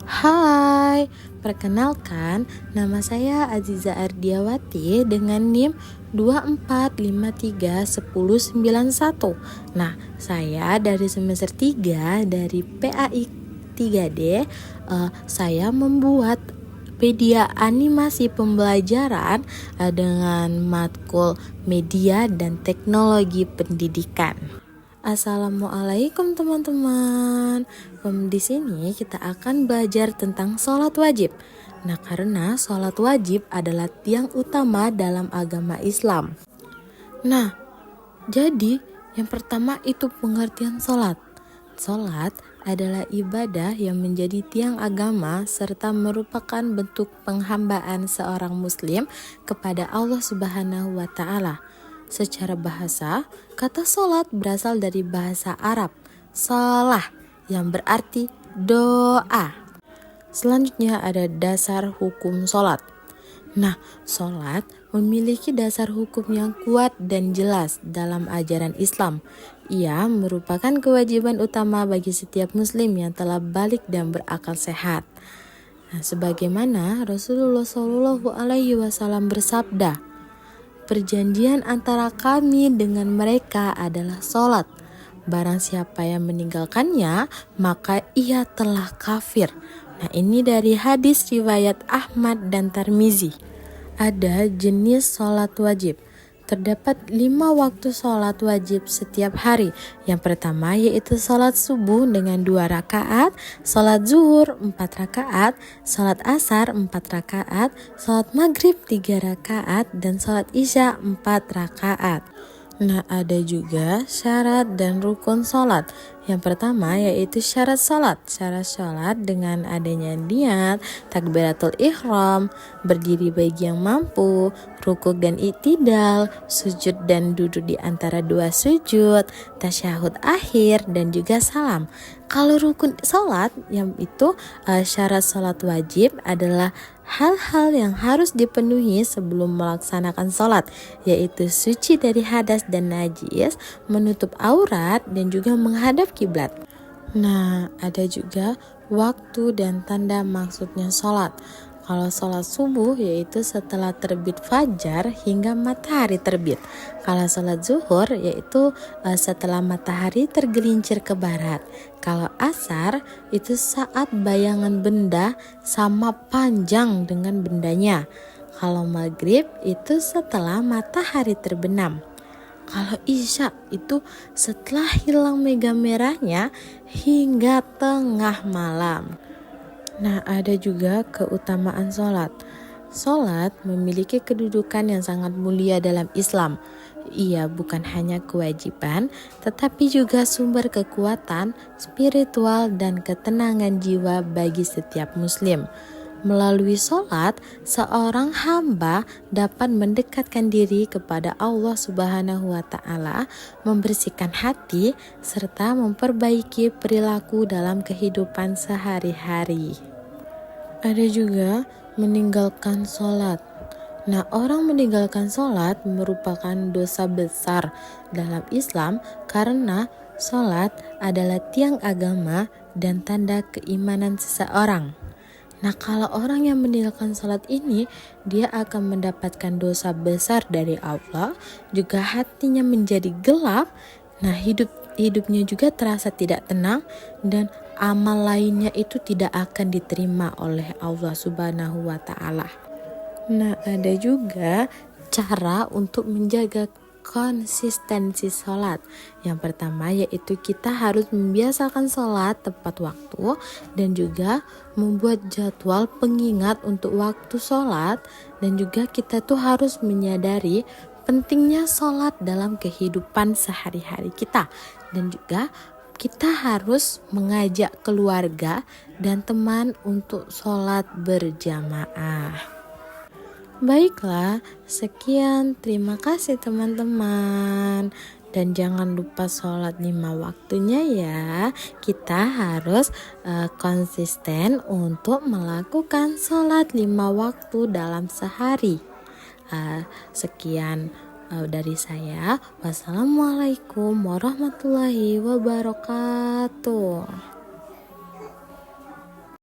Hai, perkenalkan nama saya Aziza Ardiawati dengan NIM 24531091. Nah, saya dari semester 3 dari PAI 3D. Saya membuat media animasi pembelajaran dengan matkul media dan teknologi pendidikan. Assalamualaikum teman-teman. Di sini kita akan belajar tentang sholat wajib. Nah, karena sholat wajib adalah tiang utama dalam agama Islam. Nah, jadi yang pertama itu pengertian sholat. Sholat adalah ibadah yang menjadi tiang agama serta merupakan bentuk penghambaan seorang muslim kepada Allah Subhanahu wa Ta'ala. Secara bahasa, kata sholat berasal dari bahasa Arab shalah yang berarti doa. Selanjutnya ada dasar hukum sholat. Nah, sholat memiliki dasar hukum yang kuat dan jelas dalam ajaran Islam. Ia merupakan kewajiban utama bagi setiap muslim yang telah balik dan berakal sehat. Nah, sebagaimana Rasulullah SAW bersabda, "Perjanjian antara kami dengan mereka adalah sholat. Barang siapa yang meninggalkannya, maka ia telah kafir." Nah, ini dari hadis riwayat Ahmad dan Tirmizi. Ada jenis sholat wajib. Terdapat 5 waktu sholat wajib setiap hari. Yang pertama yaitu sholat subuh dengan 2 rakaat, sholat zuhur 4 rakaat, sholat asar 4 rakaat, sholat maghrib 3 rakaat, dan sholat isya 4 rakaat. Nah, ada juga syarat dan rukun sholat. Yang pertama yaitu syarat sholat. Syarat sholat dengan adanya niat, takbiratul ihram, berdiri bagi yang mampu, rukuk dan iktidal, sujud dan duduk di antara 2 sujud, tasyahud akhir, dan juga salam. Kalau rukun sholat, yang itu syarat sholat wajib adalah hal-hal yang harus dipenuhi sebelum melaksanakan sholat, yaitu suci dari hadas dan najis, menutup aurat, dan juga menghadap kiblat. Nah, ada juga waktu dan tanda maksudnya sholat. Kalau sholat subuh yaitu setelah terbit fajar hingga matahari terbit. Kalau sholat zuhur yaitu setelah matahari tergelincir ke barat. Kalau asar itu saat bayangan benda sama panjang dengan bendanya. Kalau maghrib itu setelah matahari terbenam. Kalau isya itu setelah hilang mega merahnya hingga tengah malam. Nah, ada juga keutamaan sholat. Sholat memiliki kedudukan yang sangat mulia dalam Islam. Ia bukan hanya kewajiban, tetapi juga sumber kekuatan, spiritual, dan ketenangan jiwa bagi setiap muslim. Melalui sholat, seorang hamba dapat mendekatkan diri kepada Allah Subhanahu wa Ta'ala, membersihkan hati, serta memperbaiki perilaku dalam kehidupan sehari-hari. Ada juga meninggalkan sholat. Nah, orang meninggalkan sholat merupakan dosa besar dalam Islam karena sholat adalah tiang agama dan tanda keimanan seseorang. Nah, kalau orang yang meninggalkan sholat ini, dia akan mendapatkan dosa besar dari Allah, juga hatinya menjadi gelap. Nah, hidupnya juga terasa tidak tenang, dan amal lainnya itu tidak akan diterima oleh Allah Subhanahu wa Ta'ala. Nah, ada juga cara untuk menjaga konsistensi sholat. Yang pertama yaitu kita harus membiasakan sholat tepat waktu dan juga membuat jadwal pengingat untuk waktu sholat, dan juga kita tuh harus menyadari pentingnya sholat dalam kehidupan sehari-hari kita, dan juga kita harus mengajak keluarga dan teman untuk sholat berjamaah. Baiklah, sekian. Terima kasih teman-teman. Dan jangan lupa sholat 5 waktunya ya. Kita harus konsisten untuk melakukan sholat 5 waktu dalam sehari. Sekian dari saya. Wassalamualaikum warahmatullahi wabarakatuh.